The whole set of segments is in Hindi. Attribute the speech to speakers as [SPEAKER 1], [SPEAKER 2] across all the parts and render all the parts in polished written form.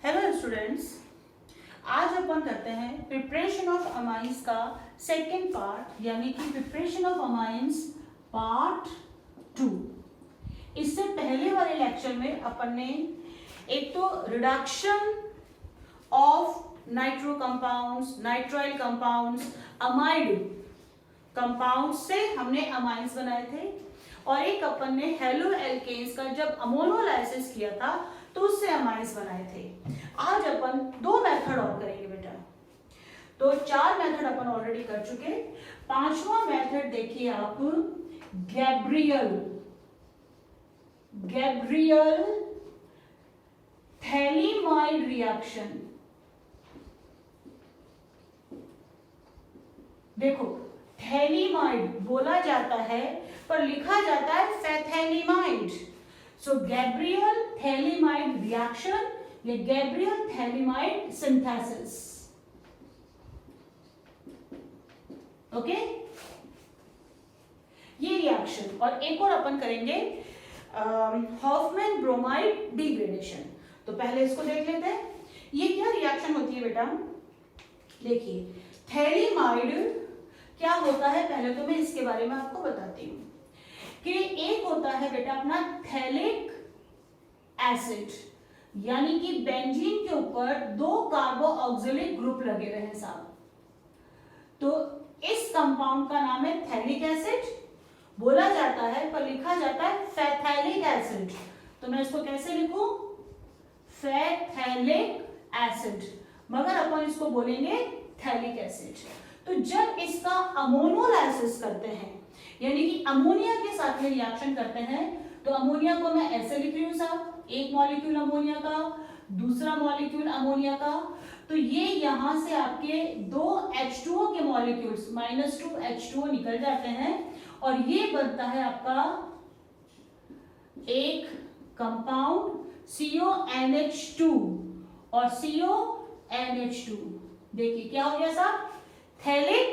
[SPEAKER 1] हेलो स्टूडेंट्स, आज अपन करते हैं प्रिपरेशन ऑफ अमाइंस का सेकेंड पार्ट, यानी कि प्रिपरेशन ऑफ अमाइंस पार्ट 2। इससे पहले वाले लेक्चर में अपन ने एक तो reduction of nitro compounds, nitrile compounds, amide compounds से हमने अमाइंस बनाए थे, और एक अपन ने हेलो एल्केन्स का जब अमोनोलाइसिस किया था तो उससे अमाइंस बनाए थे। आज अपन दो मेथड और करेंगे बेटा। तो 4 मेथड अपन ऑलरेडी कर चुके। 5वां मेथड देखिए आप, गैब्रियल थैलीमाइड रिएक्शन। देखो, थैलीमाइड बोला जाता है पर लिखा जाता है फैथैलीमाइड। सो गैब्रियल थैलीमाइड रिएक्शन या गैब्रियल थैलीमाइड सिंथेसिस। ओके, ये रिएक्शन। और एक और अपन करेंगे हॉफमैन ब्रोमाइड डिग्रेडेशन। तो पहले इसको देख लेते हैं, ये क्या रिएक्शन होती है बेटा। देखिए, थैलीमाइड क्या होता है, पहले तो मैं इसके बारे में आपको बताती हूँ कि एक होता है बेटा अपना थैलिक एसिड, यानी कि बेंजीन के ऊपर 2 कार्बो ऑक्सिलिक ग्रुप लगे रहे हैं साहब, तो इस कंपाउंड का नाम है थैलिक एसिड। बोला जाता है पर लिखा जाता है फैथैलिक एसिड। तो मैं इसको कैसे लिखूं, फैथैलिक एसिड, मगर अपन इसको बोलेंगे थैलिक एसिड। तो जब इसका अमोनोलाइसिस करते हैं, यानी कि अमोनिया के साथ में रिएक्शन करते हैं, तो अमोनिया को मैं ऐसे लिख रही हूं साहब, एक मॉलिक्यूल अमोनिया का, दूसरा मॉलिक्यूल अमोनिया का। तो ये यहां से आपके 2 H2O के मॉलिक्यूल्स -2 H2O निकल जाते हैं, और ये बनता है आपका एक कंपाउंड CONH2 और CONH2। देखिए क्या हो गया साहब, थैलिक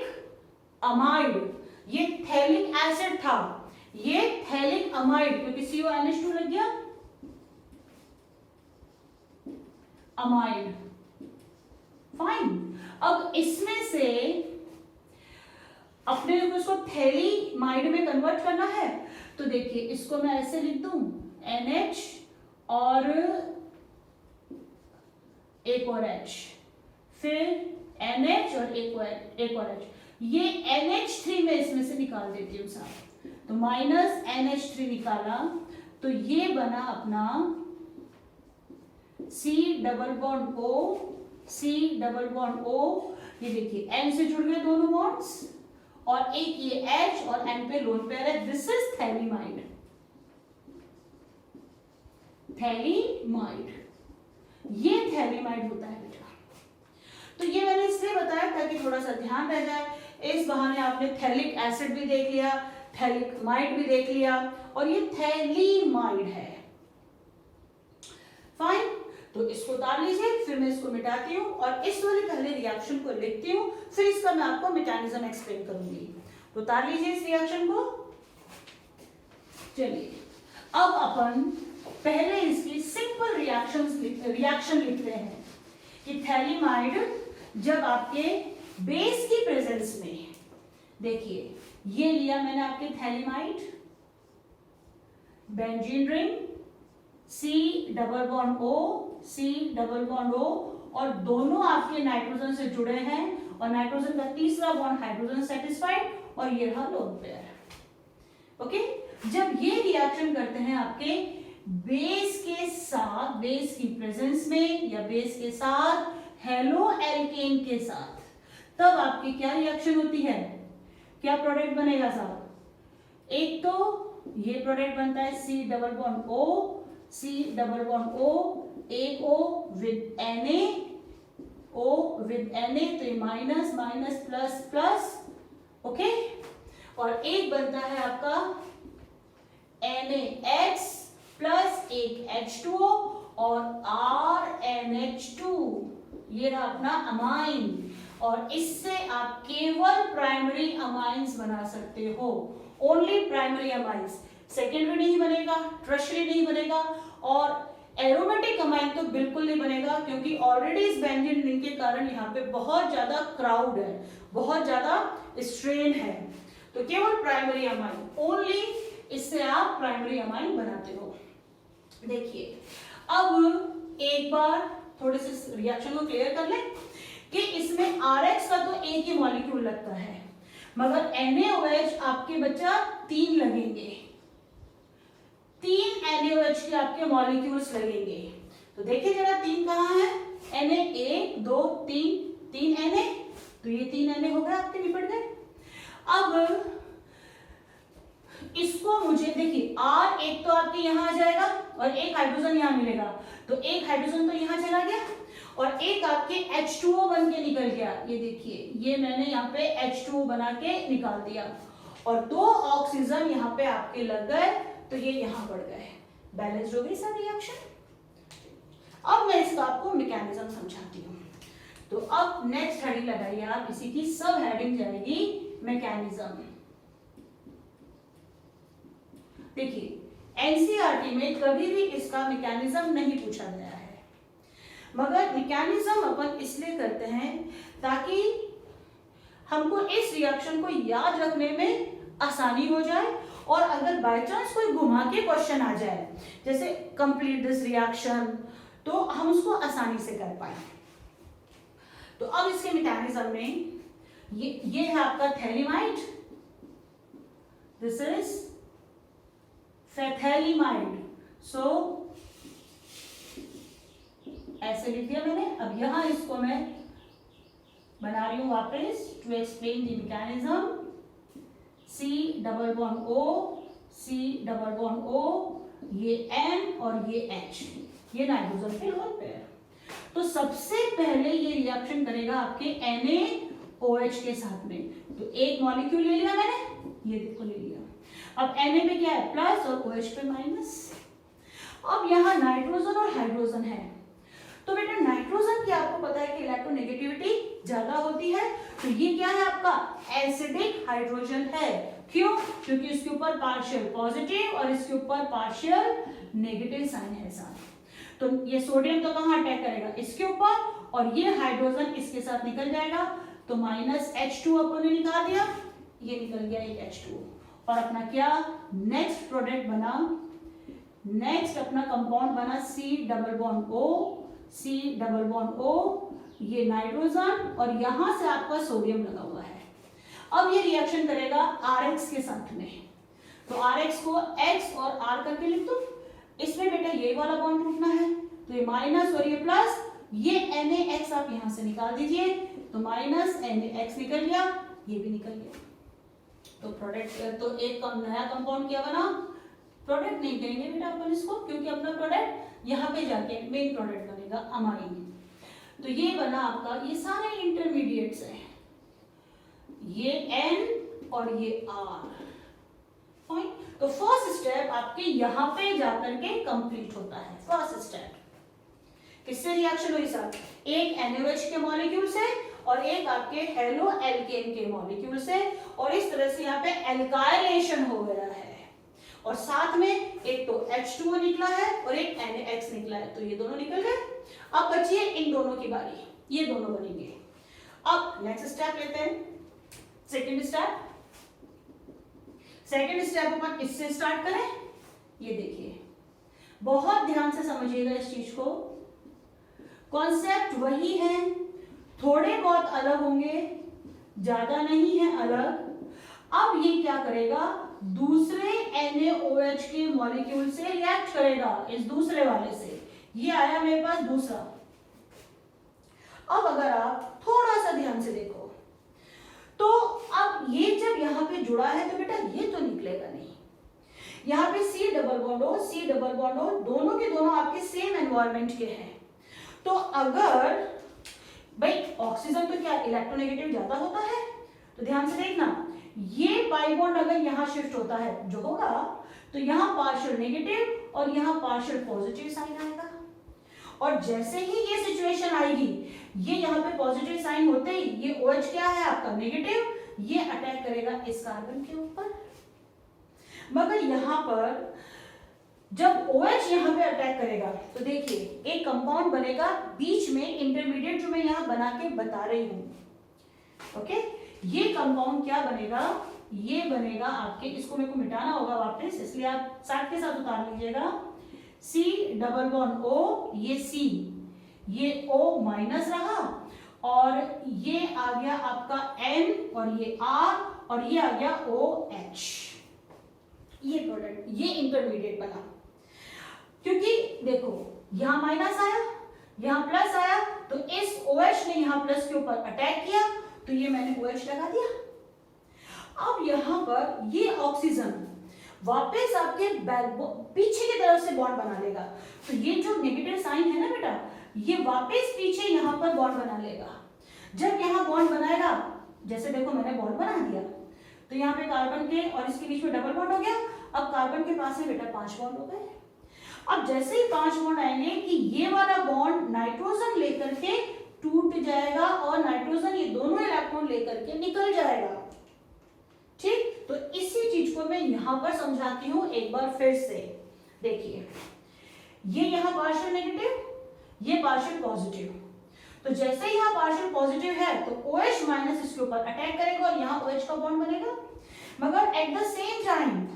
[SPEAKER 1] अमाइड। ये थैलिक एसिड था, ये थैलिक अमाइड, क्योंकि CONH2 लग गया, अमाइड। फाइन। अब इसमें से अपने को इसको थैलीमाइड में कन्वर्ट करना है, तो देखिए इसको मैं ऐसे लिख दूं, NH और एक और H, फिर NH और एक और H। ये NH3 में इसमें से निकाल देती हूँ साहब, तो -NH3 निकाला, तो ये बना अपना C double bond O, C double bond O। ये देखिए N से जुड़ गए दोनों बॉन्ड्स, और एक ये H और N पे लोन पेयर है। This is phthalimide. थैलीमाइड, ये थैलीमाइड होता है बेटा। तो ये मैंने इसलिए बताया ताकि थोड़ा सा ध्यान रह जाए। इस बहाने आपने थैलिक एसिड भी देख लिया, थैलिकमाइड भी देख लिया, और ये थैलीमाइड है। फाइन। तो इसको उतार लीजिए, फिर मैं इसको मिटाती हूँ और इस वाले पहले रिएक्शन को लिखती हूँ, फिर इसका मैं आपको मैकेनिज्म एक्सप्लेन करूंगी। तो उतार लीजिए इस रिएक्शन को। चलिए, अब अपन पहले इसकी सिंपल रिएक्शन लिखते हैं कि थैलीमाइड जब आपके बेस की प्रेजेंस में, देखिए ये लिया मैंने आपके phthalimide, benzene ring, C double bond O, C double bond O, और दोनों आपके नाइट्रोजन से जुड़े हैं, और नाइट्रोजन का तीसरा बॉन्ड हाइड्रोजन सेटिस्फाइड, और ये रहा लोन पेयर। ओके, जब ये रिएक्शन करते हैं आपके बेस के साथ, बेस की प्रेजेंस में, या बेस के साथ हेलो एल्केन के साथ, तब आपकी क्या रिएक्शन होती है, क्या प्रोडक्ट बनेगा साहब। एक तो ये प्रोडक्ट बनता है C double bond O, C double bond O, एक O with Na, O with Na, तो ये minus minus plus plus. Okay, और एक बनता है आपका NaH प्लस एक H2O और RNH2, ये रहा अपना अमाइन। और इससे आप केवल प्राइमरी अमाइंस बना सकते हो, ओनली प्राइमरी अमाइंस। सेकेंडरी नहीं बनेगा, टर्शियरी नहीं बनेगा, और एरोमेटिक अमाइन अमाइन तो बिल्कुल नहीं बनेगा, क्योंकि ऑलरेडी इस बेंजीन रिंग के कारण यहाँ पे बहुत ज्यादा क्राउड है, बहुत ज्यादा स्ट्रेन है। तो केवल प्राइमरी अमाइन, ओनली इससे आप प्राइमरी अमाइन बनाते हो। देखिए अब एक बार थोड़े से रिएक्शन को क्लियर कर लें कि इसमें RX का तो एक ही मॉलिक्यूल लगता है, मगर NaOH आपके बच्चा 3 लगेंगे, 3 NaOH के आपके मॉलिक्यूल्स लगेंगे। तो देखिए जरा 3 कहाँ है, Na 1 2 3 Na, तो ये 3 Na हो गए आपके, निपट गए। अब इसको मुझे देखिए R एक तो आपके यहाँ आ जाएगा और एक हाइड्रोजन यहाँ मिलेगा, तो एक हाइड्रोजन तो यहाँ चला गया और एक आपके H2O बन के निकल गया। ये देखिए ये मैंने यहाँ पे H2O बना के निकाल दिया और 2 ऑक्सीजन यहाँ पे आपके लग गए, तो ये यहाँ बढ़ गए, बैलेंस हो गई सब रिएक्शन। अब मैं इसका आपको मैकेनिज्म समझाती हूँ। तो अब नेक्स्ट हेडिंग लगाइए आप, इसी की सब हेडिंग जाएगी मैकेनिज्म। देखिए एनसीईआरटी में कभी भी इसका मैकेनिज्म नहीं पूछा गया है, मगर मैकेनिज्म अपन इसलिए करते हैं ताकि हमको इस रिएक्शन को याद रखने में आसानी हो जाए, और अगर बाय चांस कोई घुमा के क्वेश्चन आ जाए जैसे कंप्लीट दिस रिएक्शन, तो हम उसको आसानी से कर पाए। तो अब इसके मैकेनिज्म में ये है आपका थैलीमाइड, दिस इज फैथैलीमाइड, सो ऐसे लिख दिया मैंने। अब यहां इसको मैं बना रही हूं वापस to explain the mechanism. C double bond O, C double bond O, ये N और ये H, ये नाइट्रोजन के लोन पेयर। तो सबसे पहले ये रिएक्शन करेगा आपके NaOH के साथ में, तो एक मॉलिक्यूल ले लिया मैंने, ये देखो ले लिया। अब Na पे क्या है प्लस और OH पे माइनस। अब यहाँ नाइट्रोजन और हाइड्रोजन है, तो बेटा नाइट्रोजन की आपको पता है कि इलेक्ट्रोनेगेटिविटी ज्यादा होती है, तो ये क्या है आपका एसिडिक हाइड्रोजन है। क्यों? क्योंकि इसके ऊपर पार्शियल पॉजिटिव और इसके ऊपर पार्शियल नेगेटिव साइन है साथ। तो ये सोडियम तो कहाँ अटैक करेगा, इसके ऊपर, और ये हाइड्रोजन इसके साथ निकल जाएगा, तो माइनस H2 अपन ने निकाल दिया, ये निकल गया एक H2, और अपना क्या नेक्स्ट प्रोडक्ट बना, नेक्स्ट अपना कंपाउंड बना C double bond O, C double bond O, ये नाइट्रोजन और यहां से आपका सोडियम लगा हुआ है। अब ये रिएक्शन करेगा RX के साथ में, तो RX को X और R करके लिख दो। इसमें बेटा ये वाला बॉन्ड टूटना है, तो ये माइनस और ये प्लस, ये NaX आप यहां से निकाल दीजिए, तो माइनस NaX निकल गया, ये भी निकल गया। तो प्रोडक्ट, तो एक नया कंपाउंड क्या बना, प्रोडक्ट नहीं कहेंगे बेटा अपन इसको, क्योंकि अपना प्रोडक्ट यहाँ पे जाके मेन प्रोडक्ट बनेगा अमाइन। तो ये बना आपका, ये सारे इंटरमीडिएट्स हैं, ये N और ये R। फाइन, तो फर्स्ट स्टेप आपके यहाँ पे जाकर के कंप्लीट होता है। फर्स्ट स्टेप किससे रिएक्शन हुई साहब, एक NaOH के मॉलिक्यूल से और एक आपके हेलो एल्केन के मॉलिक्यूल से, और इस तरह से यहाँ पे एल्काइलेशन हो गया है, और साथ में एक तो H2O निकला है और एक NaX निकला है, तो ये दोनों निकल गए। अब बचिए इन दोनों की बारी, ये दोनों बनेंगे। अब नेक्स्ट स्टेप लेते हैं, सेकेंड स्टेप। सेकेंड स्टेप अपन इससे स्टार्ट करें, ये देखिए बहुत ध्यान से समझिएगा इस चीज को, कॉन्सेप्ट वही है, थोड़े बहुत अलग होंगे, ज्यादा नहीं है अलग। अब ये क्या करेगा, दूसरे NaOH के मॉलिक्यूल से रिएक्ट करेगा, इस दूसरे वाले से। ये आया मेरे पास दूसरा। अब अगर आप थोड़ा सा ध्यान से देखो, तो अब ये जब यहाँ पे जुड़ा है तो बेटा ये तो निकलेगा नहीं। यहाँ पे C double bond O, C double bond O, दोनों के दोनों आपके सेम एनवायरमेंट के हैं। तो अगर भाई ऑक्सीजन तो क्या इलेक्ट्रोनेगेटिव ज्यादा होता है, तो ध्यान से देखना, ये पाई बॉन्ड अगर यहाँ शिफ्ट होता है जो होगा, तो यहाँ पार्शियल नेगेटिव और यहाँ पार्शियल पॉजिटिव साइन आएगा। और जैसे ही ये सिचुएशन आएगी, ये यहाँ पे पॉजिटिव साइन होते ही ये OH क्या है आपका नेगेटिव, ये अटैक करेगा इस कार्बन के ऊपर। मगर यहाँ पर जब OH यहाँ पे अटैक करेगा तो देखिए एक कंपाउंड बनेगा बीच में, इंटरमीडिएट जो मैं यहाँ बना के बता रही हूं। ओके, ये कंपाउंड क्या बनेगा, ये बनेगा आपके, इसको मेरे को मिटाना होगा वापस, इसलिए आप साथ के साथ उतार लीजिएगा। C डबल बॉन्ड O, ये C, ये O माइनस रहा, और ये आ गया आपका N, और ये R, और ये आ गया OH। ये प्रोडक्ट, ये इंटरमीडिएट बना। क्योंकि देखो यहां माइनस आया, यहां प्लस आया, तो इस OH ने यहां प्लस के ऊपर अटैक किया, तो ये मैंने OH लगा दिया। अब यहां पर ये ऑक्सीजन वापस आपके पीछे की तरफ से बॉन्ड बना लेगा, तो ये जो नेगेटिव साइन है ना बेटा, ये वापस पीछे यहां पर बॉन्ड बना लेगा। जब यहां बॉन्ड बनाएगा, जैसे देखो मैंने बॉन्ड बना दिया, तो यहाँ पे कार्बन के और इसके बीच में डबल बॉन्ड हो गया। अब कार्बन के पास में बेटा 5 बॉन्ड हो गए। अब जैसे ही 5 बॉन्ड आएंगे कि ये वाला बॉन्ड नाइट्रोजन लेकर के टूट जाएगा और नाइट्रोजन ये दोनों इलेक्ट्रॉन लेकर के निकल जाएगा। ठीक, तो इसी चीज को मैं यहां पर समझाती हूं एक बार फिर से। देखिए ये यहां पार्शियल नेगेटिव, ये पार्शियल पॉजिटिव, तो जैसे ही यहां पार्शियल पॉजिटिव है तो OH माइनस इसके ऊपर अटैक करेगा और यहां OH का बॉन्ड बनेगा। मगर एट द सेम टाइम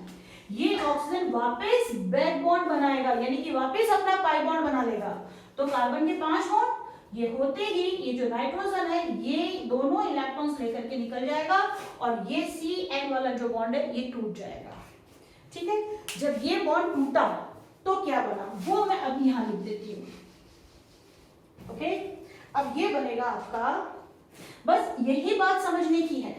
[SPEAKER 1] ये ऑक्सीजन वापस बैक बॉन्ड बनाएगा, यानी कि वापस अपना पाई बॉन्ड बना लेगा। तो कार्बन के 5 बॉन्ड ये होते ही ये जो नाइट्रोजन है ये दोनों इलेक्ट्रॉन्स लेकर के निकल जाएगा और ये CN वाला जो बॉन्ड है ये टूट जाएगा। ठीक है, जब ये बॉन्ड टूटा तो क्या बना वो मैं अब यहां लिख देती हूं। ओके, अब ये बनेगा आपका, बस यही बात समझने की है,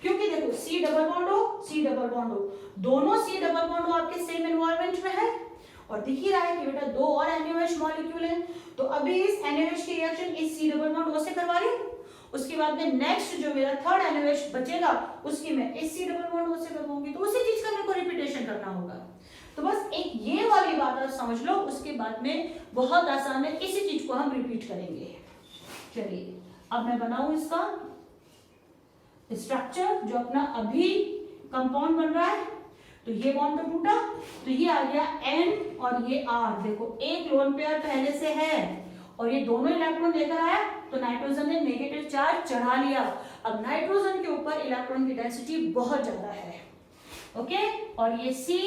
[SPEAKER 1] क्योंकि देखो C डबल बॉन्ड हो, C डबल बॉन्ड हो, दोनों C डबल बॉन्ड हो आपके सेम एनवायरनमेंट में है, और दिख ही रहा है कि बेटा 2 और NaOH मॉलिक्यूल है। तो अभी इस NaOH की रिएक्शन इस C डबल बॉन्ड O से करवा रही हूं, उसके बाद में नेक्स्ट जो मेरा थर्ड NaOH बचेगा उसकी मैं इस C डबल बॉन्ड O से करवाऊंगी, तो उसी चीज का मेरे को रिपीटेशन करना होगा। तो बस एक ये वाली बात आप समझ लो, उसके बाद में बहुत आसान है, इसी चीज को हम रिपीट करेंगे। चलिए अब मैं बनाऊं इसका स्ट्रक्चर, जो अपना अभी कंपाउंड बन रहा है। तो ये बॉन्ड तो टूटा, तो ये आ गया N और ये R। देखो एक लोन पेयर पहले से है और ये दोनों इलेक्ट्रॉन लेकर आया, तो नाइट्रोजन ने नेगेटिव चार्ज चढ़ा लिया। अब नाइट्रोजन के ऊपर इलेक्ट्रॉन की डेंसिटी बहुत ज्यादा है। ओके, और ये C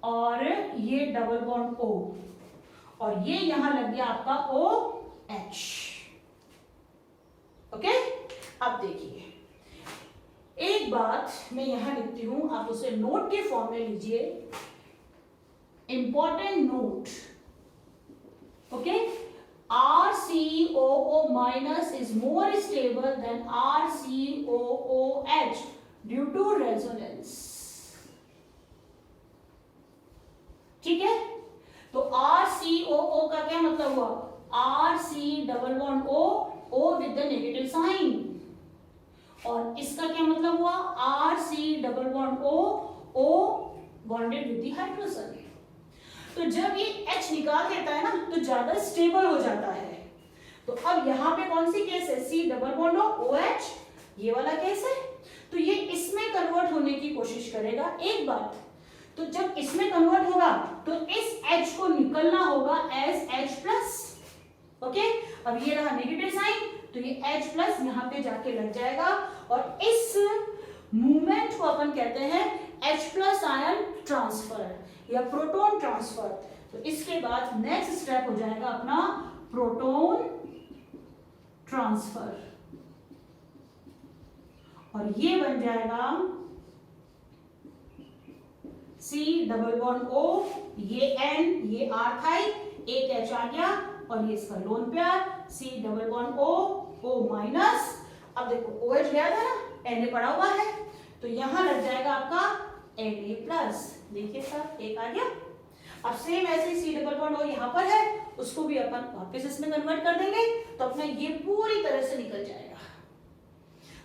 [SPEAKER 1] और ये डबल बॉन्ड O, और ये यहां लग गया आपका OH। ओके, अब देखिए एक बात मैं यहां लिखती हूं, आप उसे नोट के फॉर्म में लीजिए, important note. Okay, RCOO minus is more stable than RCOOH due to resonance। ठीक है, तो RCOO का क्या मतलब हुआ, RC double bond O, O with the negative sign, और इसका क्या मतलब हुआ, RC double bond O, O bonded with the hydrogen. तो जब ये H निकाल देता है ना तो ज्यादा स्टेबल हो जाता है। तो अब यहाँ पे कौन सी केस है, C डबल बॉन्ड OH, ये वाला केस है, तो ये इसमें कन्वर्ट होने की कोशिश करेगा। एक बात, तो जब इसमें कन्वर्ट होगा तो इस H को निकलना होगा एज H प्लस। ओके, अब ये रहा नेगेटिव साइन, तो ये H प्लस यहाँ पे जाके लग जाएगा, और इस मूवमेंट को अपन कहते हैं H प्लस आयन ट्रांसफर या प्रोटॉन ट्रांसफर। तो इसके बाद नेक्स्ट स्टेप हो जाएगा अपना प्रोटॉन ट्रांसफर, और ये बन जाएगा C डबल बॉन्ड O, ये N, ये R था, एक H आ गया, और ये इसका lone pair C double bond O, O minus. अब देखो OH गया था ना, Na पड़ा हुआ है, तो यहां लग जाएगा आपका Na प्लस। देखिए सर एक आ गया। अब सेम ऐसे ही C डबल बॉन्ड O यहाँ पर है, उसको भी अपन वापस इसमें कन्वर्ट कर देंगे, तो अपना ये पूरी तरह से निकल जाएगा।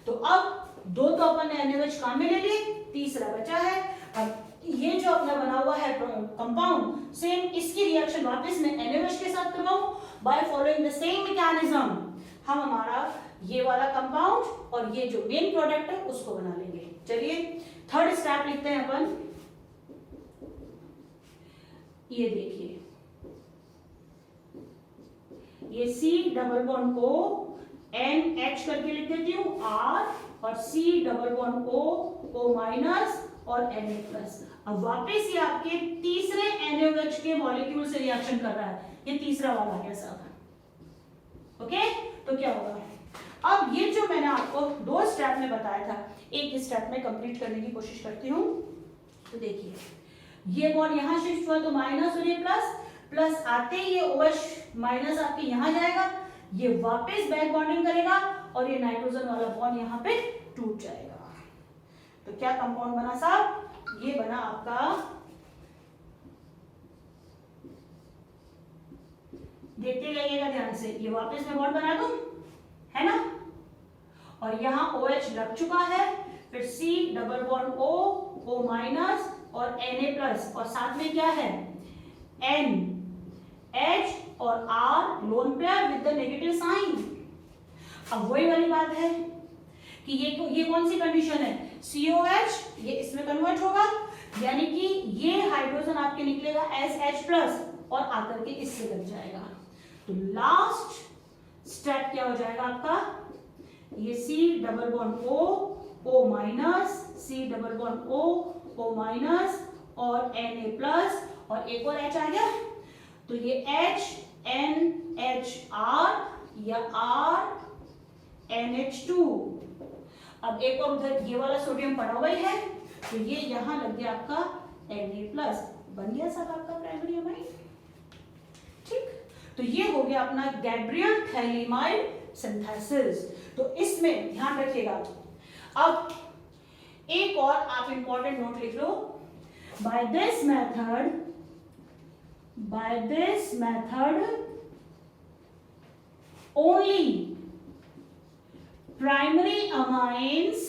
[SPEAKER 1] तो अब दो तो अपन ने NaOH काम में ले लिए, तीसरा बचा है। अब ये जो अपना बना हुआ है कंपाउंड, सेम इसकी रिएक्शन वापस मैं NaOH के साथ करवाऊं by following the same mechanism. हम हमारा ये वाला कंपाउंड और ये जो मेन प्रोडक्ट है उसको बना लेंगे। चलिए थर्ड स्टेप लिखते हैं अपन। ये देखिए, ये C double bond O NH करके लिख देती हूँ R, और C double bond O minus और Na प्लस। अब वापस ये आपके तीसरे NaOH के मॉलिक्यूल से रिएक्शन कर रहा है, ये तीसरा वाला है साहब। ओके, तो क्या होगा, अब ये जो मैंने आपको 2 स्टेप में बताया था, एक स्टेप में कंप्लीट करने की कोशिश करती हूँ। तो देखिए, ये बॉन्ड यहाँ शिफ्ट हुआ तो माइनस और ये प्लस, प्लस आते ही ये OH माइनस आपके यहाँ जाएगा, ये वापस बैक बॉन्डिंग करेगा और ये नाइट्रोजन वाला बॉन्ड यहाँ पे टूट जाएगा। तो क्या कंपाउंड बना साहब, ये बना आपका, देखते जाइएगा ध्यान से, ये वापस मैं बॉन्ड बना दूं, है ना, और यहाँ OH लग चुका है, फिर C double bond O minus और Na प्लस, और साथ में क्या है N H और R lone pair with the negative sign. अब वही वाली बात है कि ये कौन सी कंडीशन है, COH ये इसमें कन्वर्ट होगा, यानी कि ये हाइड्रोजन आपके निकलेगा SH प्लस और आकर के इससे लग जाएगा। तो लास्ट स्टेप क्या हो जाएगा आपका, ये C double bond O minus, C double bond O minus और Na प्लस, और एक और H आ गया, तो ये HNHR या RNH2। अब एक और उधर ये वाला सोडियम पड़ा हुआ ही है, तो ये यहां लग गया आपका Na प्लस, बन गया सब आपका प्राइमरी अमाइन। ठीक, तो ये हो गया अपना गैब्रियल थैलेमाइड सिंथेसिस। तो इसमें ध्यान रखिएगा। अब एक और आप इंपॉर्टेंट नोट लिख लो, by this method only primary amines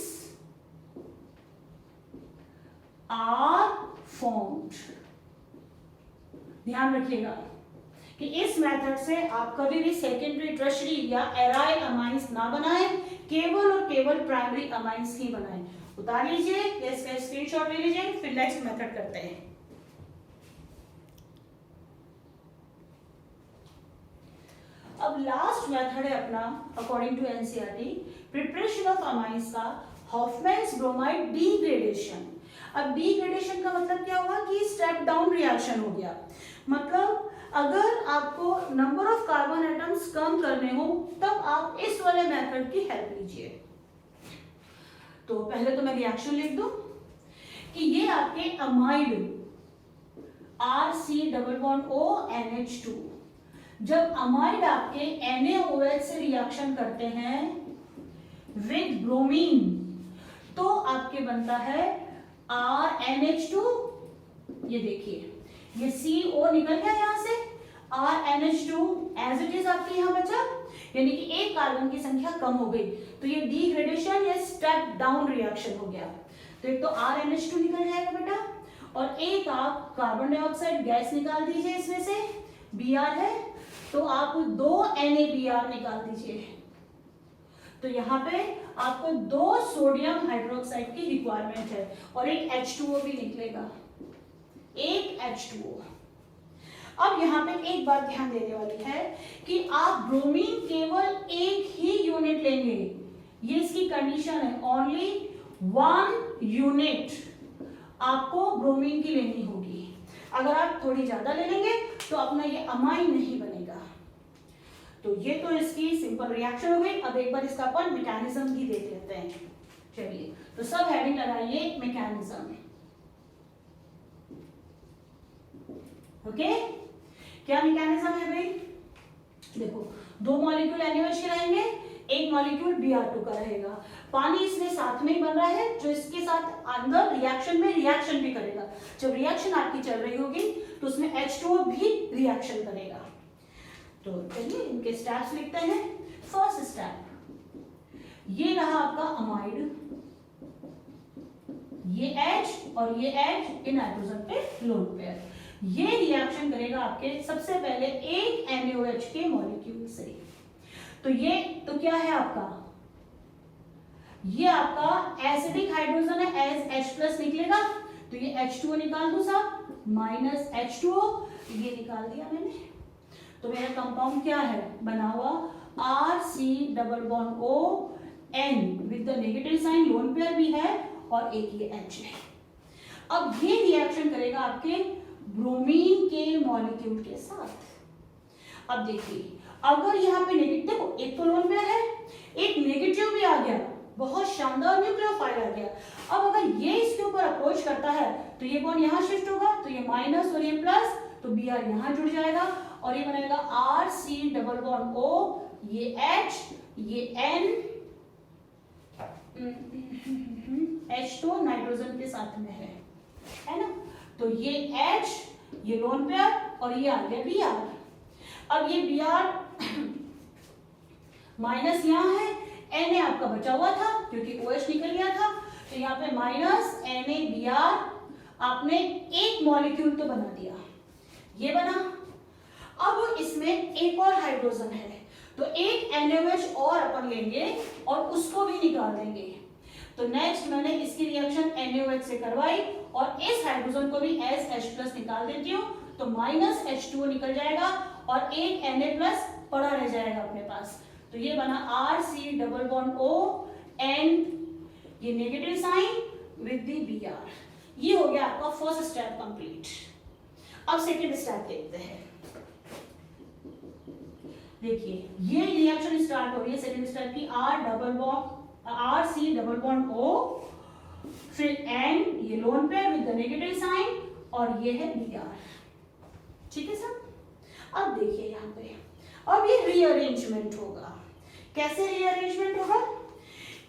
[SPEAKER 1] are formed। ध्यान रखिएगा कि इस मेथड से आप कभी भी सेकेंडरी, टर्शियरी या एराइल अमाइंस ना बनाएं, केवल और केवल प्राइमरी अमाइंस ही बनाएं। उतार लीजिए, इसका स्क्रीनशॉट ले लीजिए, फिर नेक्स्ट मेथड करते हैं। अब लास्ट मेथड है अपना according to NCERT, preparation of amines का हॉफमैन्स ब्रोमाइड डीग्रेडेशन। अब डीग्रेडेशन का मतलब क्या हुआ कि स्टेप डाउन रिएक्शन हो गया। मतलब अगर आपको number of carbon atoms come करने हो तब आप इस वाले मेथड की हेल्प लीजिए। तो पहले तो मैं रिएक्शन लिख दूं कि ये आपके amide RC double bond O NH2, जब अमाइड आपके NaOH से रिएक्शन करते हैं विद ब्रोमीन तो आपके बनता है RNH2। ये देखिए, ये CO निकल गया यहां से, RNH2 एज इट इज आपके यहां बचा, यानी कि एक कार्बन की संख्या कम हो गई, तो ये डीग्रेडेशन या स्टेप डाउन रिएक्शन हो गया। तो एक तो RNH2 निकल जाएगा बेटा, और एक आप कार्बन डाइऑक्साइड गैस निकाल दीजिए, इसमें से Br है तो आप 2 NaBr निकाल दीजिए। तो यहाँ पे आपको 2 सोडियम हाइड्रोक्साइड की रिक्वायरमेंट है और एक H2O भी निकलेगा, एक H2O। अब यहाँ पे एक बात ध्यान देने वाली है कि आप ब्रोमीन केवल एक ही यूनिट लेंगे, ये इसकी कंडीशन है, ओनली 1 यूनिट आपको ब्रोमीन की लेनी होगी। अगर आप थोड़ी ज्यादा ले लेंगे तो अपना ये अमाइन नहीं बनेगा। तो ये तो इसकी सिंपल रिएक्शन हो गई। अब एक बार इसका अपन मैकेनिज्म भी देख लेते हैं। चलिए, तो सब हेडिंग लगाइए मैकेनिज्म। ओके, क्या मैकेनिज्म है भाई? देखो, 2 मॉलिक्यूल NaOH के रहेंगे, एक मॉलिक्यूल Br2 का रहेगा। पानी इसमें साथ में ही बन रहा है, जो इसके साथ अंदर रिएक्शन में रिएक्शन भी करेगा। जब रिएक्शन आपकी चल रही होगी तो उसमें H2O भी रिएक्शन करेगा। तो चलिए इनके स्टेप्स लिखते हैं। फर्स्ट स्टेप, ये रहा आपका अमाइड, ये H और ये H इन नाइट्रोजन पे लोन पेयर, ये रिएक्शन करेगा आपके सबसे पहले एक NaOH के मॉलिक्यूल से। तो ये तो क्या है आपका, ये आपका एसिडिक हाइड्रोजन है, H+ निकलेगा, तो ये H2O निकाल दो साहब, माइनस H2O, ये निकाल दिया मैंने। तो मेरा कंपाउंड क्या है बना हुआ, RC double bond O N with the negative sign, lone pair भी है और एक ये H है। अब ये रिएक्शन करेगा आपके ब्रोमीन के मॉलिक्यूल के साथ। अब देखिए अगर यहाँ पे नेगेटिव, देखो एक तो लोन पेयर है, एक नेगेटिव भी आ गया, बहुत शानदार न्यूक्लियोफाइल आ गया। अब अगर ये इसके ऊपर अप्रोच करता है तो ये बॉन्ड यहाँ शिफ्ट होगा, तो ये माइनस और ये प्लस, तो Br यहाँ जुड़ जाएगा और ये बनेगा RC डबल बॉन्ड O, ये H, ये N, H तो नाइट्रोजन के साथ में है ना, तो ये H, ये लोन पेयर और ये आ गया Br। अब ये Br माइनस यहाँ है, Na आपका बचा हुआ था क्योंकि OH निकल गया था, तो यहाँ पे माइनस NaBr, आपने एक मॉलिक्यूल तो बना दिया, ये बना। अब इसमें एक और हाइड्रोजन है तो एक NaOH और अपन लेंगे और उसको भी निकाल देंगे। तो नेक्स्ट मैंने इसकी रिएक्शन NaOH से करवाई और इस हाइड्रोजन को भी SH+ निकाल देती हूँ, तो माइनस H2O निकल जाएगा और एक Na+ पड़ा रह जाएगा अपने पास। तो ये बना RC double bond O N, ये negative sign with the Br। ये हो गया आपका फर्स्ट स्टेप कंप्लीट। अब सेकेंड स्टेप देखते हैं। देखिए ये रिएक्शन स्टार्ट हो रही है सेकेंड स्टेप की, RC डबल बॉन्ड O, फिर N, ये lone pair with the negative sign और ये है Br। ठीक है सर। अब देखिए यहाँ पे अब ये रीअरेंजमेंट होगा। कैसे रीअरेंजमेंट होगा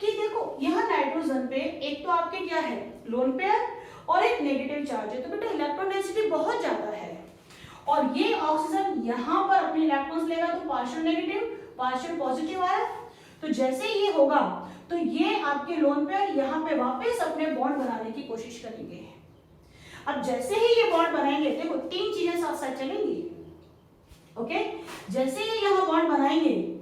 [SPEAKER 1] कि देखो यहाँ नाइट्रोजन पे एक तो आपके क्या है लोन पेयर और एक नेगेटिव चार्ज है, तो बेटा इलेक्ट्रॉन डेंसिटी बहुत ज्यादा है और ये ऑक्सीजन यहाँ पर अपने इलेक्ट्रॉन्स लेगा, तो पार्शियल नेगेटिव पार्शियल पॉजिटिव आया। तो जैसे ये होगा तो ये आपके लोन पेयर यहाँ पे वापस अपने बॉन्ड बनाने की कोशिश करेंगे। अब जैसे ही ये बॉन्ड बनाएंगे, देखो तीन चीजें साथ साथ चलेंगी। ओके, जैसे ही यहाँ बॉन्ड बनाएंगे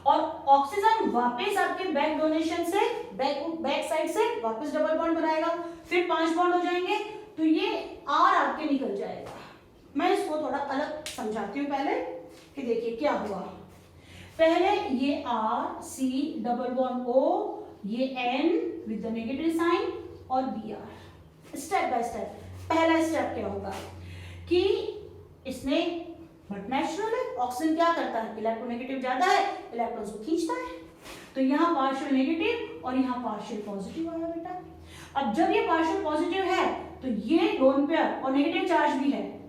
[SPEAKER 1] और ऑक्सीजन वापस आपके बैक डोनेशन से बैक साइड से वापस डबल बॉन्ड बनाएगा, फिर 5 बॉन्ड हो जाएंगे, तो ये R आपके निकल जाएगा। मैं इसको थोड़ा अलग समझाती हूँ पहले कि देखिए क्या हुआ। पहले ये RC डबल बॉन्ड O, ये N with the negative sign और Br। Step by step. पहला स्टेप क्या होगा कि इसने, बट नेचुरल है, ऑक्सीजन क्या करता है, इलेक्ट्रोनेगेटिव ज्यादा है, इलेक्ट्रॉन्स को खींचता है, तो यहाँ पार्शियल नेगेटिव और यहाँ पार्शियल पॉजिटिव आया बेटा। अब जब ये पार्शियल पॉजिटिव है तो ये लोन पेयर और नेगेटिव चार्ज भी है,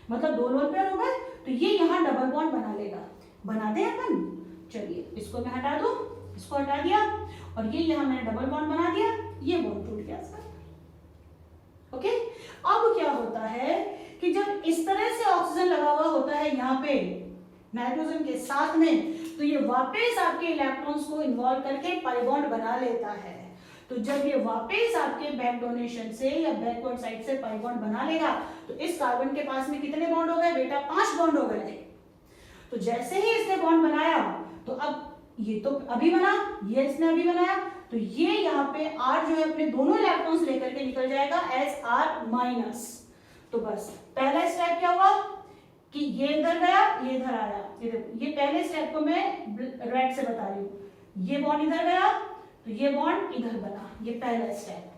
[SPEAKER 1] मतलब 2 लोन पेयर हो गए, तो ये यहाँ डबल बॉन्ड बना लेगा। बना दे अपन, चलिए इसको मैं हटा दूं, इसको हटा दिया और ये यहाँ मैंने डबल बॉन्ड बना दिया, ये बॉन्ड टूट गया सर। ओके, अब क्या होता है कि जब इस तरह से ऑक्सीजन लगा हुआ होता है यहाँ पे नाइट्रोजन के साथ में, तो ये वापस आपके इलेक्ट्रॉन्स को इन्वॉल्व करके पाई बॉन्ड बना लेता है। तो जब ये वापस आपके बैक डोनेशन से या बैकवर्ड साइड से पाई बॉन्ड बना लेगा, तो इस कार्बन के पास में कितने बॉन्ड हो गए बेटा, 5 बॉन्ड हो गए। तो जैसे ही इसने बॉन्ड बनाया, तो अब ये तो अभी बना, ये इसने अभी बनाया, तो ये यहाँ पे R जो है अपने दोनों इलेक्ट्रॉन्स लेकर के निकल जाएगा एज R-। तो बस पहला स्टेप क्या हुआ कि ये इधर गया, ये इधर आया। ये देखो, ये पहले स्टेप को मैं रेड से बता रही हूँ, ये बॉन्ड इधर गया तो ये बॉन्ड इधर बना, ये पहला स्टेप।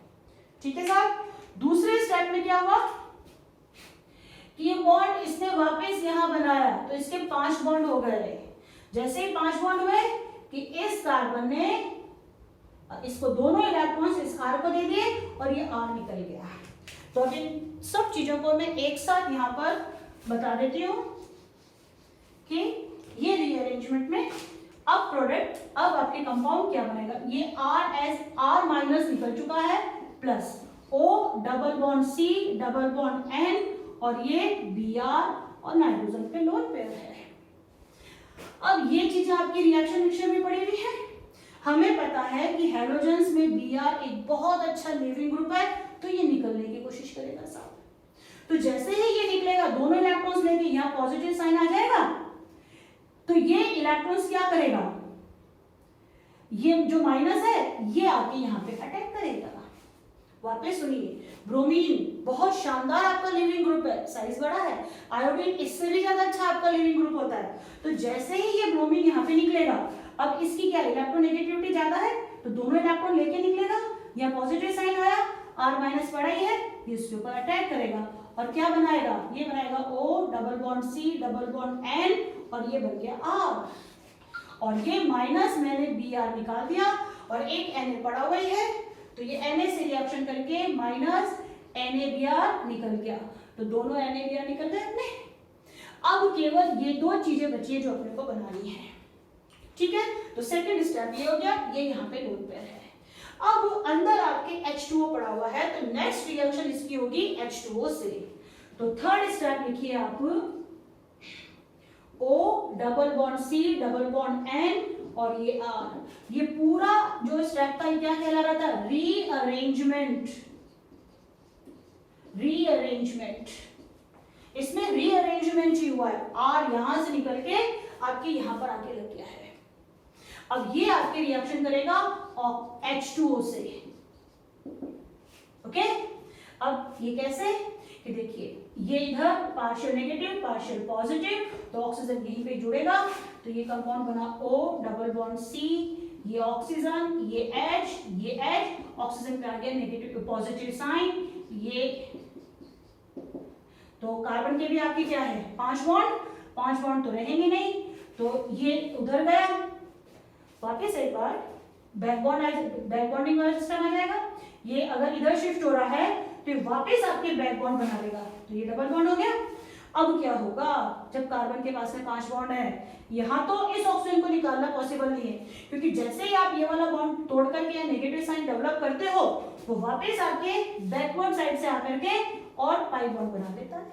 [SPEAKER 1] ठीक है साहब। दूसरे स्टेप में क्या हुआ कि ये बॉन्ड इसने वापस यहाँ बनाया, तो इसके 5 बॉन्ड हो गए। जैसे ही 5 बॉन्ड हुए कि इस कार्बन ने इसको दोनों इलेक्ट्रॉन्स इस R को दे दिए और ये R निकल गया। तो इन सब चीजों को मैं एक साथ यहाँ पर बता देती हूँ कि ये रीअरेंजमेंट में अब प्रोडक्ट, अब आपके कंपाउंड क्या बनेगा। ये R- निकल चुका है, plus O double bond C double bond N और ये Br और नाइट्रोजन पे लोन पेयर है। अब ये चीजें आपकी रिएक्शन में पड़ी हुई है। हमें पता है कि हैलोजेंस में Br एक बहुत अच्छा लिविंग ग्रुप है, तो ये निकलने की कोशिश करेगा साहब। तो जैसे ही ये निकलेगा, दोनों इलेक्ट्रॉन्स लेके यहाँ पॉजिटिव साइन आ जाएगा, तो ये इलेक्ट्रॉन्स क्या करेगा, ये जो माइनस है ये आके यहाँ पे अटैक करेगा। वापस सुनिए, ब्रोमीन बहुत शानदार आपका लिविंग ग्रुप है, साइज बड़ा है। आयोडीन इससे भी ज्यादा अच्छा आपका लिविंग ग्रुप होता है। तो जैसे ही ये ब्रोमीन यहाँ पे निकलेगा, अब इसकी क्या इलेक्ट्रोनेगेटिविटी ज्यादा है, तो दोनों इलेक्ट्रॉन लेके निकलेगा। यहाँ पॉजिटिव साइन आया, R माइनस पड़ा ही है, ये इसके ऊपर अटैक करेगा और क्या बनाएगा, ये बनाएगा O double bond C double bond N और ये बन गया R। और ये माइनस मैंने Br निकाल दिया और एक Na पड़ा हुआ ही है, तो ये Na से रिएक्शन करके माइनस NaBr निकल गया। तो दोनों NaBr निकल गए अपने। अब केवल ये दो चीजें बची है जो अपने को बनानी है, ठीक है। तो सेकंड स्टेप ये हो गया, ये यहाँ पे लोन पेयर है। अब अंदर आपके H2O पड़ा हुआ है, तो नेक्स्ट रिएक्शन इसकी होगी H2O से। तो थर्ड स्टेप लिखिए आप, O double bond C double bond N और ये R। ये पूरा जो स्टेप था ये क्या कहला रहा था, रीअरेंजमेंट। रीअरेंजमेंट, इसमें रीअरेंजमेंट ही हुआ है। R यहां से निकल के आपके यहां पर आके लग गया है। अब ये आपके रिएक्शन करेगा H2O से, ओके। अब ये कैसे, कि देखिए ये इधर पार्शियल नेगेटिव पार्शियल पॉजिटिव, तो ऑक्सीजन यहीं पे जुड़ेगा, तो ये कंपाउंड बना O डबल बॉन्ड C, ये ऑक्सीजन, ये H, ऑक्सीजन पे आ गया नेगेटिव पॉजिटिव साइन, ये तो कार्बन के भी आपकी क्या है 5 बॉन्ड तो रहेंगे नहीं, तो ये उधर गया। वापस एक बार बैक बॉन्डिंग वाला सिस्टम आ जाएगा। ये अगर इधर शिफ्ट हो रहा है तो वापस आपके बैक बॉन्ड बना लेगा, तो ये डबल बॉन्ड हो गया। अब क्या होगा, जब कार्बन के पास में 5 बॉन्ड है, यहाँ तो इस ऑक्सीजन को निकालना पॉसिबल नहीं है, क्योंकि जैसे ही आप ये वाला बॉन्ड तोड़ करके नेगेटिव साइन डेवलप करते हो, वो वापस आपके बैकवर्ड साइड से आकर के और पाई बॉन्ड बना देता है।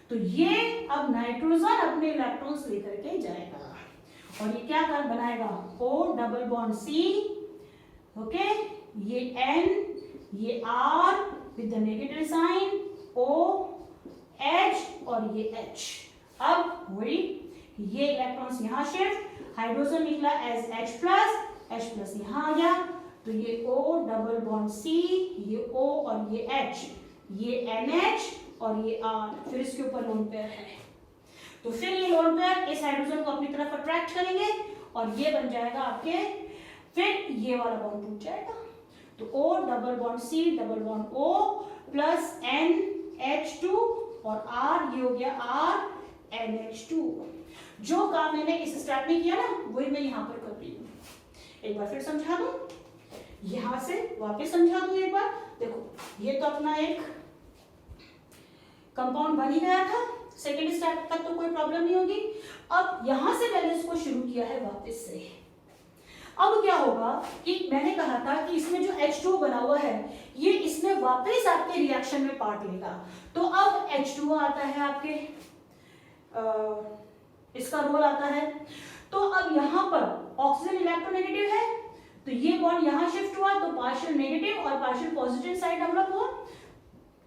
[SPEAKER 1] तो ये अब नाइट्रोजन अपने इलेक्ट्रॉन्स लेकर के जाएगा और ये क्या कर बनाएगा, O double bond C, okay, ये N, ये R with the negative sign, O H और ये H। अब वही ये इलेक्ट्रॉन्स यहाँ शिफ्ट, हाइड्रोजन निकला एज H+ यहाँ आ गया, तो ये O डबल बॉन्ड C, ये O और ये H, ये NH और ये R, फिर इसके ऊपर लोन पेयर है। तो फिर ये लोन पेयर इस हाइड्रोजन को अपनी तरफ अट्रैक्ट करेंगे और ये बन जाएगा आपके, फिर ये वाला बॉन्ड टूट जाएगा, तो O double bond C double bond O plus NH2 और R, ये हो गया R NH2। जो काम मैंने इस स्टेप में किया ना, वही मैं यहाँ पर कर रही हूँ। एक बार फिर समझा दूं, यहां से वापस समझा दूं एक बार। देखो ये तो अपना एक कंपाउंड बन ही गया था, सेकेंड स्टेप तक तो कोई प्रॉब्लम नहीं होगी। अब यहां से मैंने इसको शुरू किया है वापस से। अब क्या होगा कि मैंने कहा था कि इसमें जो H2O बना हुआ है, ये इसमें वापस आपके रिएक्शन में पार्ट लेगा। तो अब H2O आता है आपके, इसका रोल आता है। तो अब यहाँ पर ऑक्सीजन इलेक्ट्रोनेगेटिव है, तो ये बॉन्ड यहाँ शिफ्ट हुआ, तो पार्शियल नेगेटिव और पार्शियल पॉजिटिव साइड डेवलप हुआ।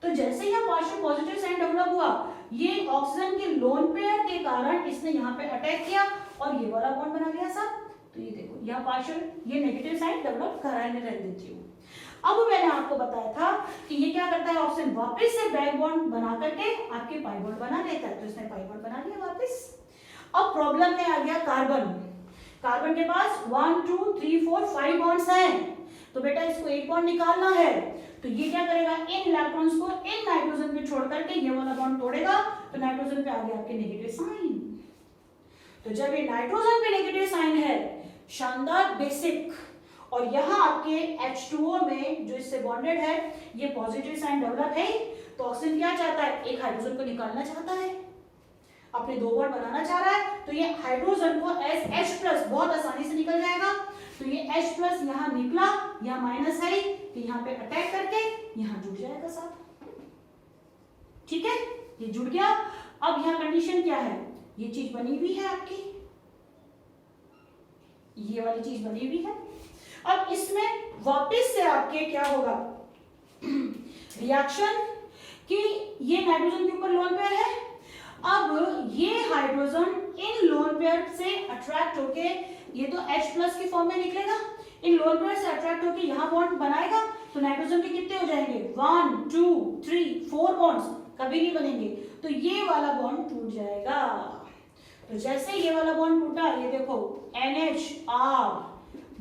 [SPEAKER 1] तो जैसे ही पार्शियल पॉजिटिव साइड डेवलप हुआ, ये ऑक्सीजन के लोन पेयर के कारण इसने यहाँ पे अटैक किया और ये वाला बॉन्ड बना लिया सब। तो ये देखो यहाँ पार्शियल, ये नेगेटिव साइड डेवलप कराने रह देती हूँ। अब मैंने आपको बताया था कि ये क्या करता है, ऑक्सीजन वापस से बैक बॉन्ड बना करके आपके पाई बॉन्ड बना लेता है, तो इसने पाई बॉन्ड बना लिया वापस। अब प्रॉब्लम में आ गया कार्बन। कार्बन के पास 1 2 3 4 5 बॉन्ड्स हैं, तो बेटा इसको एक बॉन्ड निकालना है, तो ये क्या करेगा, इन इलेक्ट्रॉन्स को इन नाइट्रोजन पे छोड़ करके ये वाला बॉन्ड तोड़ेगा, तो नाइट्रोजन पे आ गया आपके नेगेटिव साइन। तो जब ये नाइट्रोजन पे नेगेटिव साइन है, शानदार बेसिक, और यहाँ आपके H2O में जो इससे बॉन्डेड है ये पॉजिटिव साइन डेवलप है, तो ऑक्सीजन क्या चाहता है, एक हाइड्रोजन को निकालना चाहता है, अपने दो बॉन्ड बनाना चाह रहा है, तो ये हाइड्रोजन को एस H+ बहुत आसानी से निकल जाएगा। तो ये H+ यहाँ निकला, यहाँ माइनस है, तो यहाँ पे अटैक करके यहाँ जुड़ जाएगा साथ, ठीक है, ये जुड़ गया। अब यहाँ कंडीशन क्या है, ये चीज बनी हुई है आपकी, ये वाली चीज बनी हुई है। अब इसमें वापस से आपके क्या होगा रिएक्शन, कि ये नाइट्रोजन के ऊपर लोन पेयर है, अब ये हाइड्रोजन इन लोन पेयर से अट्रैक्ट होके, ये तो H+ के फॉर्म में निकलेगा, इन लोन पेयर से अट्रैक्ट होके यहाँ बॉन्ड बनाएगा, तो नाइट्रोजन के कितने हो जाएंगे 1 2 3 4 बॉन्ड्स, कभी नहीं बनेंगे, तो ये वाला बॉन्ड टूट जाएगा। तो जैसे ये वाला बॉन्ड टूटा, ये देखो NHR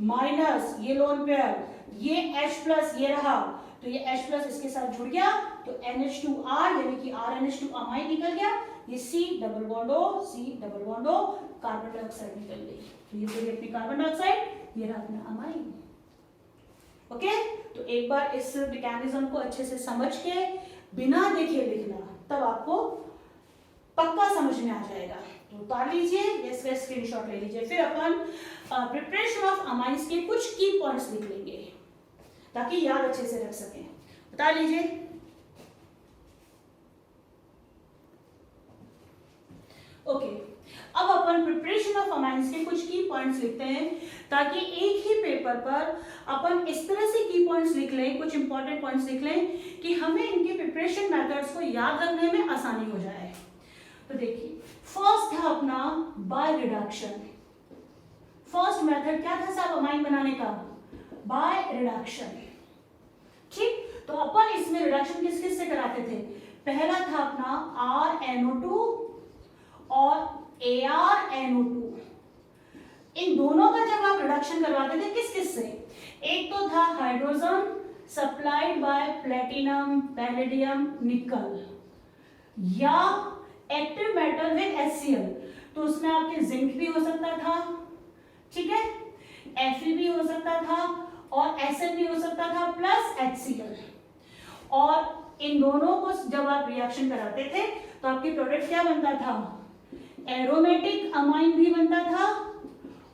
[SPEAKER 1] माइनस ये लोन पेयर, ये H प्लस ये रहा, तो ये H प्लस इसके साथ जुड़ गया, तो NH2R यानी कि RNH2 अमाइन निकल गया, ये C double bond O carbon dioxide निकल गई। तो ये पूरी अपनी कार्बन डाइऑक्साइड, ये रहा अपना अमाइन। ओके, तो एक बार इस मैकेनिज्म को अच्छे से समझ के बिना देखे लिखना, तब आपको पक्का समझ में आ जाएगा। तो उतार लीजिए, इसका स्क्रीनशॉट ले लीजिए। फिर अपन प्रिपरेशन ऑफ अमाइंस के कुछ की पॉइंट्स लिख लेंगे ताकि याद अच्छे से रख सकें। बता लीजिए। ओके, अब अपन प्रिपरेशन ऑफ अमाइंस के कुछ की पॉइंट्स लिखते हैं ताकि एक ही पेपर पर अपन इस तरह से की पॉइंट्स लिख लें, कुछ इंपॉर्टेंट पॉइंट्स लिख लें कि हमें इनके प्रिपरेशन मेथड्स को याद रखने में आसानी हो जाए। तो देखिए, फर्स्ट था अपना बाय रिडक्शन। फर्स्ट मेथड क्या था साहब अमाइन बनाने का? By reduction. ठीक, तो अपन इसमें रिडक्शन किस किस से कराते थे? पहला था अपना RNO2 और ArNO2। इन दोनों का जब आप रिडक्शन करवाते थे किस किस से? एक तो था hydrogen supplied by platinum, palladium, निकल, या एक्टिव मेटल विद HCl, तो उसमें आपके जिंक भी हो सकता था, ठीक है, Fe भी हो सकता था और Sn भी हो सकता था प्लस HCl। और इन दोनों को जब आप रिएक्शन कराते थे तो आपकी प्रोडक्ट क्या बनता था? एरोमेटिक अमाइन भी बनता था,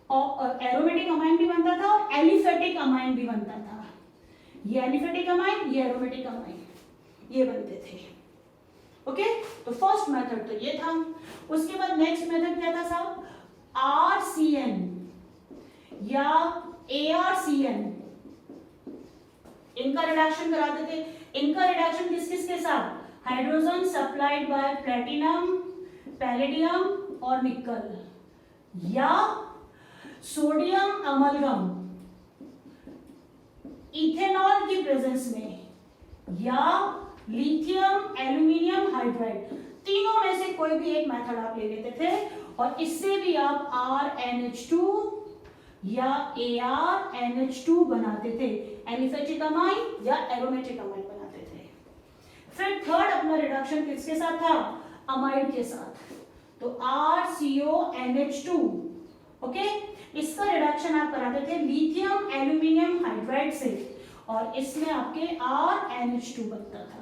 [SPEAKER 1] और एरोमेटिक अमाइन भी बनता था और एलिफेटिक अमाइन भी बनता था। ये एलिफेटिक अमाइन, ये एरोमेटिक अमाइन, ये बनते थे। ओके, तो फर्स्ट मेथड तो ये था। उसके बाद नेक्स्ट मेथड क्या था साहब? RCN या ARCN, इनका रिडक्शन कराते थे। इनका रिडक्शन किस किस के साथ? Hydrogen supplied by platinum, palladium और निकल, या सोडियम अमलगम इथेनॉल की प्रेजेंस में, या लिथियम एल्यूमिनियम हाइड्राइड। तीनों में से कोई भी एक मेथड आप ले लेते थे और इससे भी आप RNH2 या ArNH2 बनाते थे, एलिफेटिक अमाइन या एरोमेटिक अमाइन बनाते थे। फिर थर्ड अपना रिडक्शन किसके साथ था? अमाइड के साथ, तो RCONH2। ओके, इसका रिडक्शन आप कराते थे लिथियम एल्यूमिनियम हाइड्राइड से और इसमें आपके RNH2 बनता था।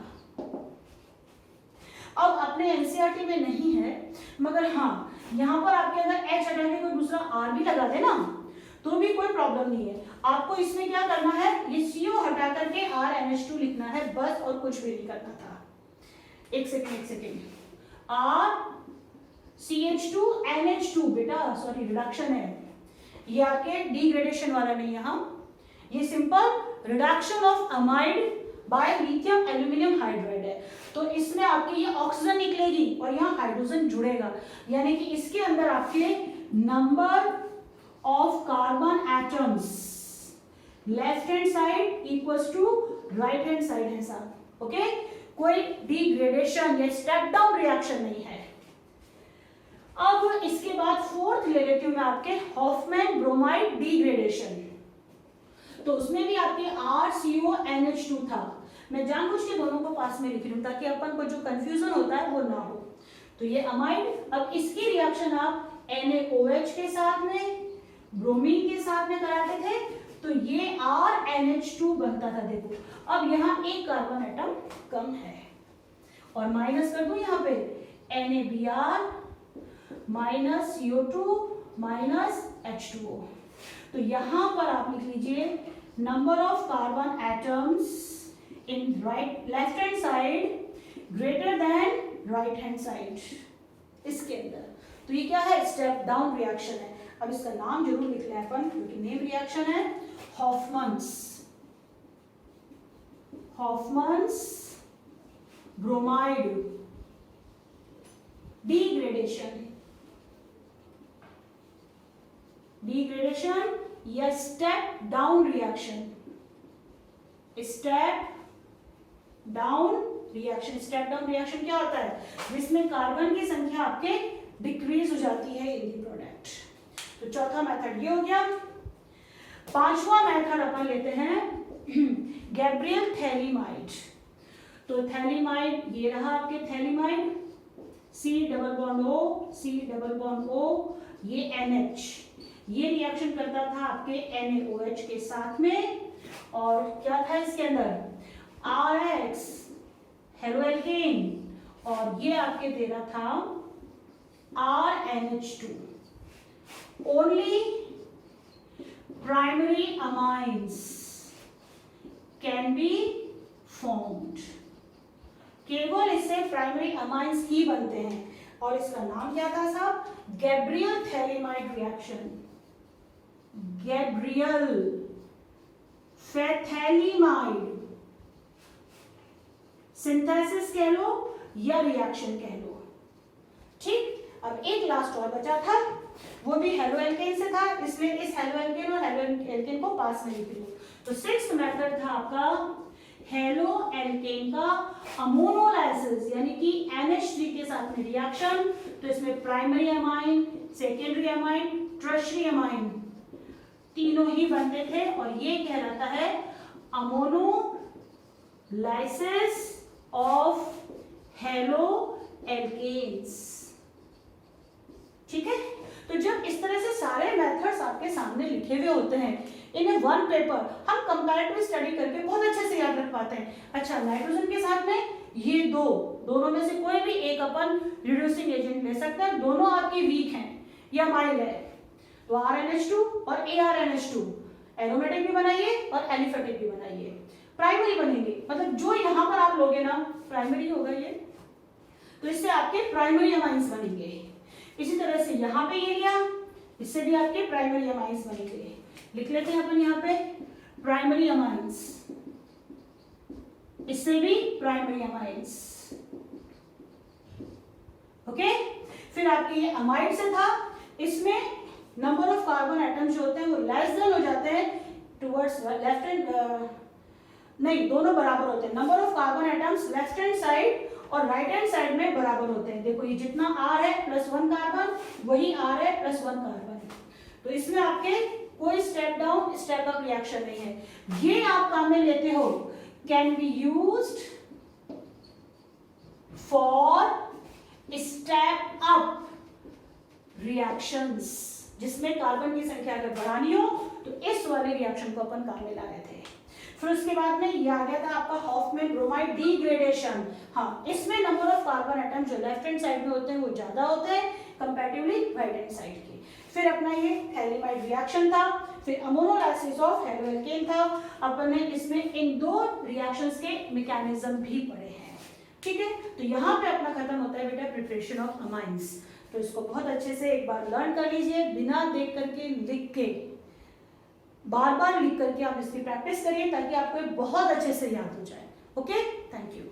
[SPEAKER 1] अब अपने एनसीईआरटी में नहीं है, मगर हाँ यहाँ पर आपके अगर H हटा के कोई दूसरा R भी लगा दे ना तो भी कोई प्रॉब्लम नहीं है। आपको इसमें क्या करना है? ये CO हटा करके RNH2 लिखना है बस, और कुछ भी नहीं करना था। एक सेकेंड, RCH2NH2 बेटा, सॉरी रिडक्शन है ये, आपके डिग्रेडेशन वाला नहीं है। हम ये simple reduction of amide by lithium aluminium hydride है, तो इसमें आपके ये ऑक्सीजन निकलेगी और यहाँ हाइड्रोजन जुड़ेगा, यानी कि इसके अंदर आपके number of carbon atoms left hand side equals to right hand side है साहब। ओके, कोई डिग्रेडेशन या स्टेप डाउन रिएक्शन नहीं है। अब इसके बाद फोर्थ ले लेती हूं मैं आपके हॉफमैन ब्रोमाइड डिग्रेडेशन। तो उसमें भी आपके RCONH2 था। मैं जानबूझ के दोनों को पास में लिख रही हूं ताकि अपन को जो कंफ्यूजन होता है वो ना हो। तो ये अमाइड, अब इसकी रिएक्शन आप NaOH के साथ में, ब्रोमीन के साथ में कराते थे, तो ये RNH2 बनता था। देखो अब यहाँ एक कार्बन एटम कम है और माइनस कर दूं यहाँ पे NaBr minus CO2 minus H2O। तो यहां पर आप लिख लीजिए number of carbon atoms in right left hand side greater than right hand side इसके अंदर। तो ये क्या है? स्टेप डाउन रिएक्शन है। अब इसका नाम जरूर लिख लें अपन, क्योंकि नेम रिएक्शन है हॉफमन्स ब्रोमाइड डिग्रेडेशन या step down reaction. Step down reaction. Step down reaction क्या होता है? जिसमें कार्बन की संख्या आपके डिक्रीज हो जाती है इन दी प्रोडक्ट। तो चौथा मेथड ये हो गया। पांचवा मेथड अपन लेते हैं गैब्रियल थैलीमाइड। तो थैलीमाइड ये रहा आपके phthalimide, C double bond O, C double bond O, ये NH, ये रिएक्शन करता था आपके NaOH के साथ में। और क्या था इसके अंदर? RX हेलोएल्केन, और ये आपके दे रहा था RNH2। Only primary amines can be formed. केवल इससे प्राइमरी अमाइंस ही बनते हैं। और इसका नाम क्या था साहब? Gabriel phthalimide reaction. Gabriel phthalimide synthesis कह लो या रिएक्शन कह लो। ठीक, अब एक लास्ट और बचा था, वो भी हेलोएल्केन से था, इसलिए इस हेलोएल्केन और हेलोएल्केन को पास में लिख लो। तो सिक्स्थ मेथड था आपका हेलोएल्केन का अमोनोलाइसिस, यानी कि NH3 के साथ में रिएक्शन। तो इसमें primary amine, secondary amine, tertiary amine तीनों ही बनते थे, और ये कहलाता है अमोनोलाइसिस ऑफ हेलोएल्केन्स। ठीक है, तो जब इस तरह से सारे मेथड्स आपके सामने लिखे हुए होते हैं इन वन पेपर, हम कंपैरेटिव स्टडी करके बहुत अच्छे से याद रख पाते हैं। अच्छा, नाइट्रोजन के साथ में ये दोनों में से कोई भी एक अपन रिड्यूसिंग एजेंट ले सकते हैं, दोनों आपके वीक हैं या माइल्ड है, तो RNH2 और ARNH2 एरोमेटिक भी बनाइए और एलिफेटिक भी बनाइए, प्राइमरी बनेंगे, मतलब जो यहां पर आप लोगे ना प्राइमरी होगा ये, तो इससे आपके प्राइमरी अमाइंस बनेंगे। इसी तरह से यहां पे ये लिया, इससे भी आपके प्राइमरी अमाइंस बनेंगे। लिख लेते हैं अपन यहाँ पे प्राइमरी अमाइंस, इससे भी प्राइमरी अमाइंस। ओके, फिर आपके ये अमाइड से था, इसमें नंबर ऑफ कार्बन एटम्स जो होते हैं वो लेस देन हो जाते हैं टुवर्ड्स लेफ्ट हैंड, नहीं दोनों बराबर होते हैं। Number of carbon atoms left hand side और राइट हैंड साइड में बराबर होते हैं। देखो ये जितना R है +1 कार्बन, वही R है +1 कार्बन। तो इसमें आपके कोई step down step up reaction नहीं है। ये आप काम में लेते हो, can be used for step up reactions, जिसमें कार्बन की संख्या अगर बढ़ानी हो तो इस वाले रिएक्शन को अपन काम में ला रहे थे। फिर उसके बाद में ये आ गया था आपका हॉफमैन ब्रोमाइड डिग्रेडेशन। हाँ, इसमें नंबर ऑफ कार्बन एटम जो लेफ्ट हैंड साइड में होते हैं वो ज्यादा होते हैं कंपैरेटिवली राइट हैंड साइड के। फिर अपना ये थैलीमाइड रिएक्शन था, फिर अमोनोलाइसिस ऑफ हेलोएल्केन था। अपन ने इसमें इन दो रिएक्शंस के मैकेनिज्म भी पढ़े हैं। ठीक है, तो यहाँ पे अपना खत्म होता है बेटा प्रिपरेशन ऑफ अमाइंस। तो इसको बहुत अच्छे से एक बार लर्न कर लीजिए, बिना देख करके लिख के, बार बार लिख करके आप इसकी प्रैक्टिस करिए ताकि आपको बहुत अच्छे से याद हो जाए। Okay, thank you.